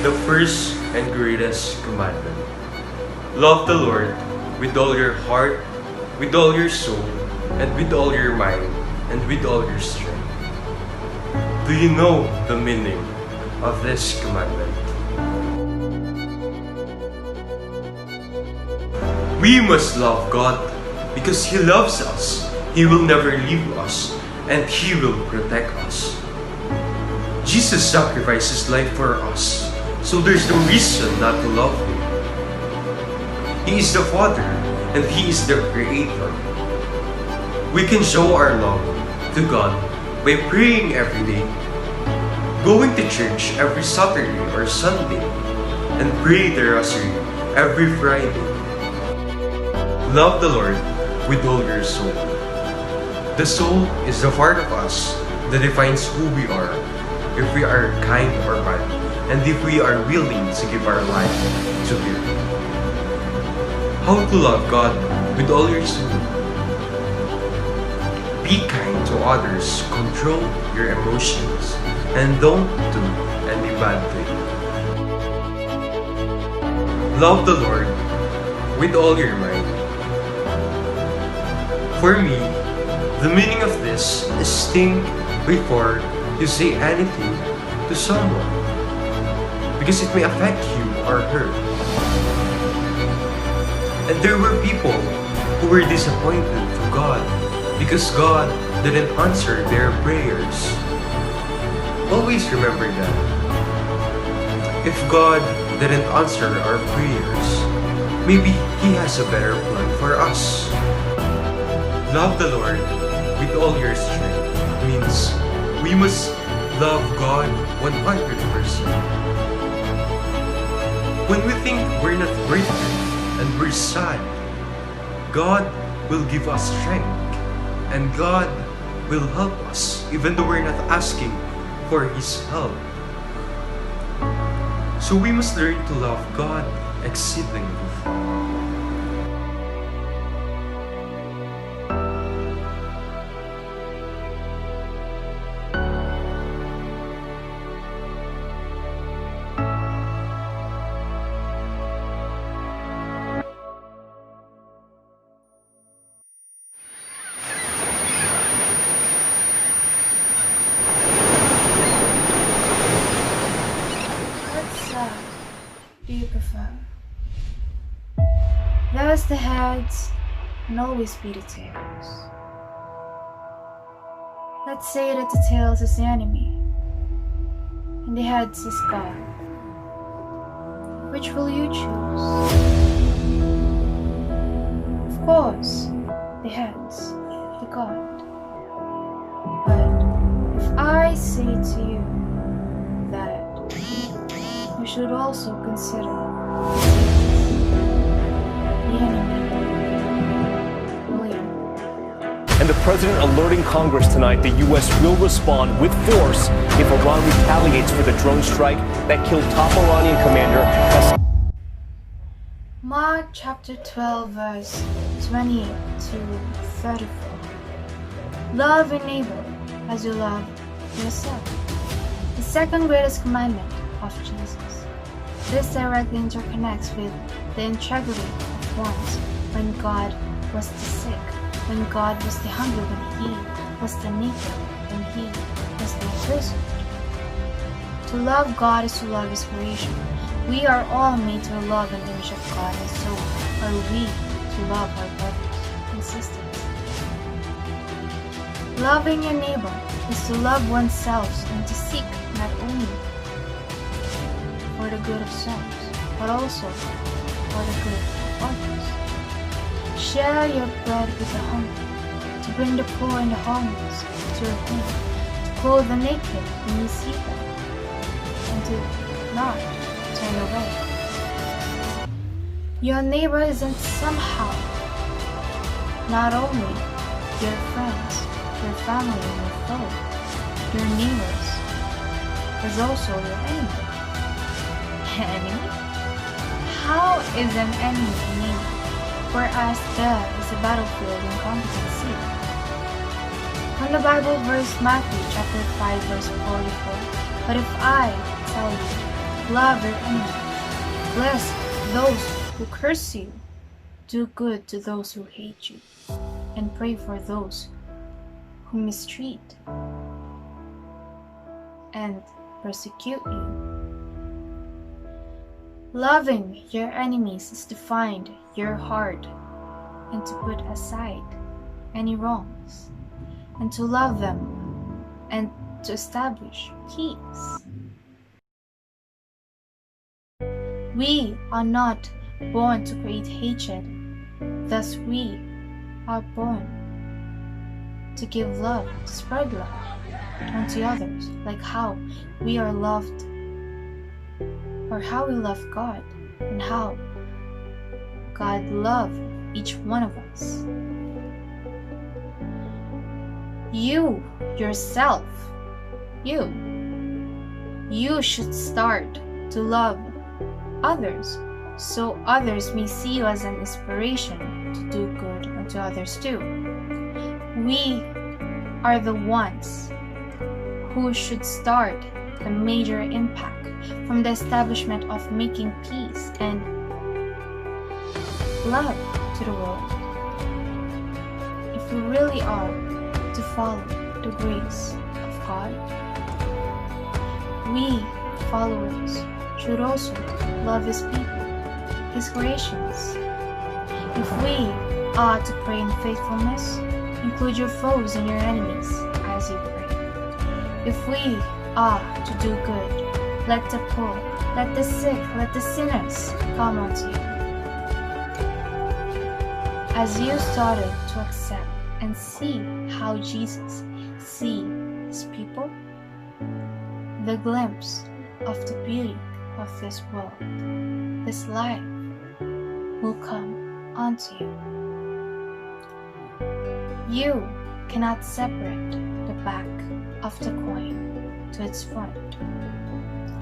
the first and greatest commandment. Love the Lord with all your heart, with all your soul, and with all your mind, and with all your strength. Do you know the meaning of this commandment? We must love God because He loves us. He will never leave us, and He will protect us. Jesus sacrificed His life for us, so there's no reason not to love Him. He is the Father, and He is the Creator. We can show our love to God by praying every day, going to church every Saturday or Sunday, and pray the Rosary every Friday. Love the Lord with all your soul. The soul is the part of us that defines who we are, if we are kind or bad, and if we are willing to give our life to Him. How to love God with all your soul? Be kind to others, control your emotions, and don't do any bad thing. Love the Lord with all your mind. For me, the meaning of this is think before you say anything to someone, because it may affect you or her. And there were people who were disappointed to God because God didn't answer their prayers. Always remember that. If God didn't answer our prayers, maybe He has a better plan for us. Love the Lord with all your strength means we must love God 100%. When we think we're not worthy and we're sad, God will give us strength, and God will help us even though we're not asking for His help. So we must learn to love God exceedingly. Do you prefer? There's the heads and always be the tails. Let's say that the tails is the enemy and the heads is God. Which will you choose? Of course, the heads, the God. But if I say to you that you should also consider the enemy, will you? And the president alerting Congress tonight the U.S. will respond with force if Iran retaliates for the drone strike that killed top Iranian commander Hassan. Mark chapter 12 verse 28 to 34. Love your neighbor as you love yourself. The second greatest commandment of Jesus. This directly interconnects with the integrity of ones when God was the sick, when God was the hungry, when He was the naked, when He was the imprisoned. To love God is to love His creation. We are all made to love an image of God, and so are we to love our brothers and sisters. Loving your neighbor is to love oneself and to seek not only for the good of selves, but also for the good of others. Share your bread with the hungry, to bring the poor and the homeless to your home, to clothe the naked when you see them, and to not turn away. Your neighbor isn't somehow not only your friends, your family, and your foe. Your neighbors is also your enemy. Enemy? How is an enemy a neighbor? Whereas there is a battlefield in competency. From the Bible verse Matthew chapter 5 verse 44. But if I tell you, Love your enemy. Bless those who curse you. Do good to those who hate you, and pray for those who mistreat and persecute you. Loving your enemies is to find your heart and to put aside any wrongs, and to love them and to establish peace. We are not born to create hatred, thus we are born to give love, to spread love unto others, like how we are loved, or how we love God, and how God loved each one of us. You yourself, you should start to love others, so others may see you as an inspiration to do good unto others too. We are the ones who should start the major impact from the establishment of making peace and love to the world. If we really are to follow the grace of God, we followers should also love His people, His creations. If we are to pray in faithfulness, include your foes and your enemies as you pray. If we are to do good, let the poor, let the sick, let the sinners come unto you. As you started to accept and see how Jesus sees His people, the glimpse of the beauty of this world, this life, will come unto you. You cannot separate the back of the coin to its front,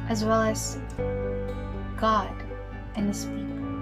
as well as God and His people.